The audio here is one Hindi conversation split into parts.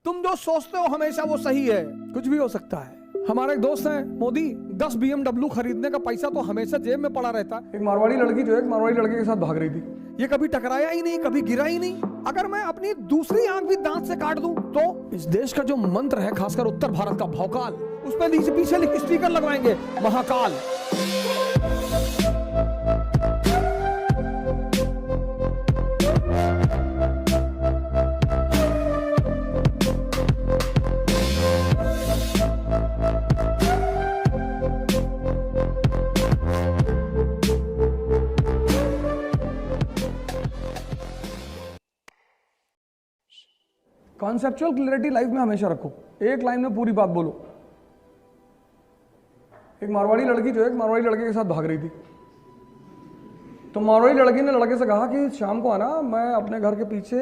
तुम जो सोचते हो हमेशा वो सही है। कुछ भी हो सकता है। हमारे एक दोस्त है मोदी, 10 BMW खरीदने का पैसा तो हमेशा जेब में पड़ा रहता है। एक मारवाड़ी लड़की जो है, एक मारवाड़ी लड़के के साथ भाग रही थी। ये कभी टकराया ही नहीं, कभी गिरा ही नहीं। अगर मैं अपनी दूसरी आंख भी दांत से काट दूं तो इस देश का जो मंत्र है, खासकर उत्तर भारत का भौकाल, उस पर नीचे पीछे स्टिकर लगवाएंगे, महाकाल। कॉन्सेप्चुअल क्लैरिटी लाइफ में हमेशा रखो, एक लाइन में पूरी बात बोलो। एक मारवाड़ी लड़की जो है, एक मारवाड़ी लड़के के साथ भाग रही थी। तो मारवाड़ी लड़की ने लड़के से कहा कि शाम को आना, मैं अपने घर के पीछे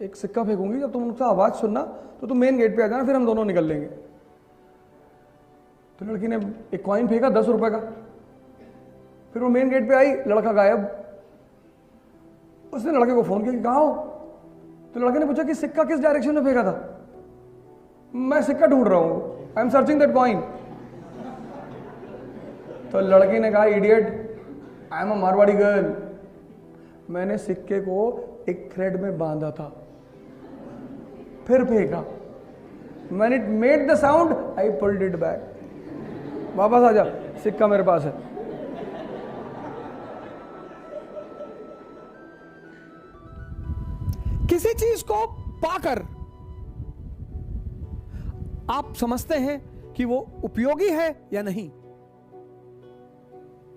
एक सिक्का फेंकूंगी, जब तुम उसका आवाज सुनना तो तुम मेन गेट पे आ जाना, फिर हम दोनों निकल लेंगे। तो लड़की ने एक कॉइन फेंका 10 रुपए का, फिर वो मेन गेट पे आई, लड़का गायब। उसने लड़के को फोन किया कि कहाँ हो? तो लड़के ने पूछा कि सिक्का किस डायरेक्शन में फेंका था? मैं सिक्का ढूंढ रहा हूं, I am searching that coin. तो लड़की ने कहा, idiot, I am a Marwari girl, मैंने सिक्के को एक थ्रेड में बांधा था, फिर फेंका, when it made the sound I pulled it back. वापस आ जा, सिक्का मेरे पास है। किसी चीज को पाकर आप समझते हैं कि वो उपयोगी है या नहीं।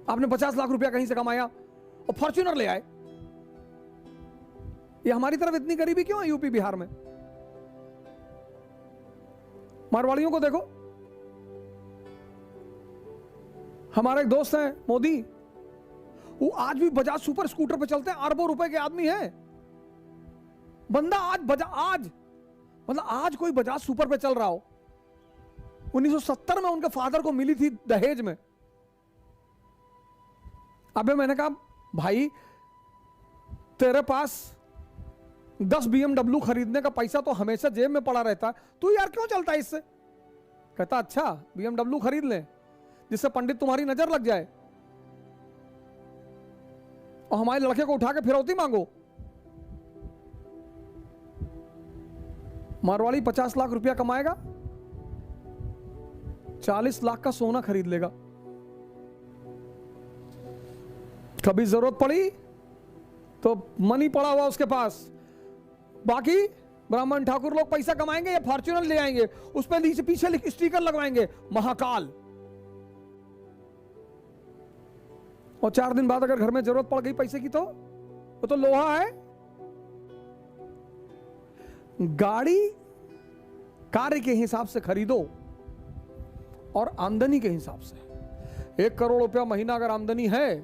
आपने 50 लाख रुपया कहीं से कमाया और फॉर्च्यूनर ले आए। ये हमारी तरफ इतनी गरीबी क्यों है यूपी बिहार में? मारवाड़ियों को देखो। हमारे एक दोस्त हैं मोदी, वो आज भी बजाज सुपर स्कूटर पे चलते हैं, अरबों रुपए के आदमी है बंदा। आज कोई बजाज सुपर पे चल रहा हो। 1970 में उनके फादर को मिली थी दहेज में। अबे मैंने कहा, भाई तेरे पास 10 BMW खरीदने का पैसा तो हमेशा जेब में पड़ा रहता है, तू यार क्यों चलता है इससे? कहता, अच्छा BMW खरीद ले जिससे पंडित तुम्हारी नजर लग जाए और हमारे लड़के को उठा के फिरौती मांगो। मारवाड़ी 50 लाख रुपया कमाएगा, 40 लाख का सोना खरीद लेगा। कभी जरूरत पड़ी तो मनी पड़ा हुआ उसके पास। बाकी ब्राह्मण ठाकुर लोग पैसा कमाएंगे या फॉर्च्यूनर ले आएंगे, उस पर नीचे पीछे स्टिकर लगवाएंगे, महाकाल। और 4 दिन बाद अगर घर में जरूरत पड़ गई पैसे की तो वो तो लोहा है। गाड़ी कार्य के हिसाब से खरीदो और आमदनी के हिसाब से। 1 करोड़ रुपया महीना अगर आमदनी है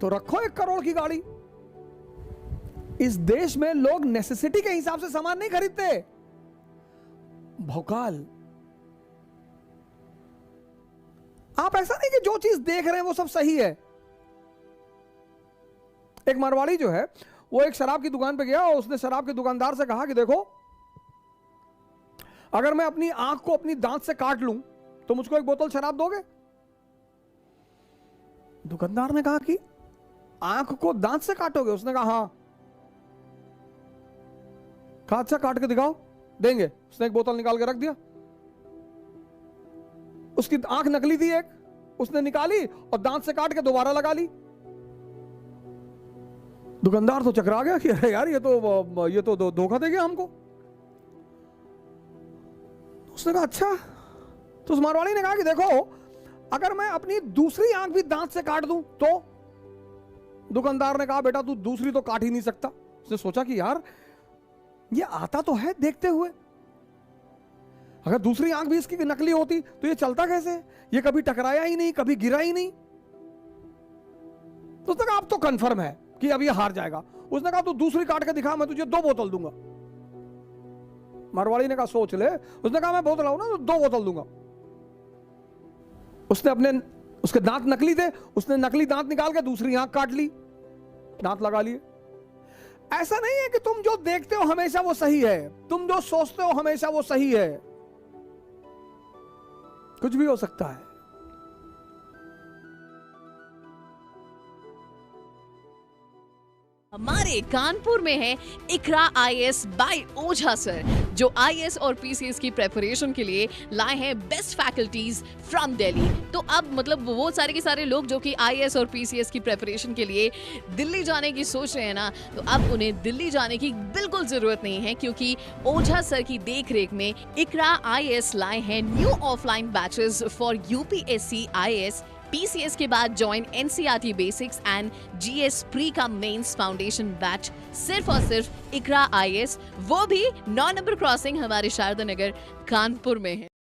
तो रखो 1 करोड़ की गाड़ी। इस देश में लोग नेसेसिटी के हिसाब से सामान नहीं खरीदते, भौकाल। आप ऐसा नहीं कि जो चीज देख रहे हैं वो सब सही है। एक मारवाड़ी जो है वो एक शराब की दुकान पे गया और उसने शराब के दुकानदार से कहा कि देखो, अगर मैं अपनी आंख को अपनी दांत से काट लूं तो मुझको 1 बोतल शराब दोगे? दुकानदार ने कहा कि आंख को दांत से काटोगे? उसने कहा हां। कहा अच्छा काट के दिखाओ, देंगे। उसने 1 बोतल निकाल के रख दिया। उसकी आंख नकली थी एक, उसने निकाली और दांत से काट के दोबारा लगा ली। दुकानदार तो चकरा गया कि अरे यार ये तो धोखा दे गया हमको। उसने कहा अच्छा। तो उस मारवाड़ी ने कहा कि देखो, अगर मैं अपनी दूसरी आंख भी दांत से काट दूं तो? दुकानदार ने कहा बेटा तू दूसरी तो काट ही नहीं सकता। उसने सोचा कि यार ये आता तो है देखते हुए, अगर दूसरी आंख भी इसकी नकली होती तो ये चलता कैसे? ये कभी टकराया ही नहीं, कभी गिरा ही नहीं। तो उसने कहा अब तो कंफर्म है कि अब ये हार जाएगा। उसने कहा तू दूसरी काट के दिखा, मैं तुझे 2 बोतल दूंगा। मारवाड़ी ने कहा सोच ले। उसने कहा मैं बोतल लाऊं ना तो 2 बोतल दूंगा। उसके दांत नकली थे, उसने नकली दांत निकाल के दूसरी आंख काट ली, दांत लगा लिए। ऐसा नहीं है कि तुम जो देखते हो हमेशा वो सही है, तुम जो सोचते हो हमेशा वो सही है, कुछ भी हो सकता है। हमारे कानपुर में है इकरा आईएएस बाय ओझा सर, जो आईएएस और पीसीएस की प्रेपरेशन के लिए लाए हैं बेस्ट फैकल्टीज फ्रॉम दिल्ली। तो अब मतलब वो सारे के सारे लोग जो कि आईएएस और पीसीएस की प्रेपरेशन के लिए दिल्ली जाने की सोच रहे हैं ना, तो अब उन्हें दिल्ली जाने की बिल्कुल जरूरत नहीं है, क्योंकि ओझा सर की देखरेख में इकरा आईएएस लाए हैं new offline batches for UPSC IAS. PCS के बाद join NCERT basics and GS pre का मेंस फाउंडेशन बैच सिर्फ और सिर्फ इकरा आईएएस, वो भी 9 नंबर क्रॉसिंग हमारे शारदा नगर कानपुर में है।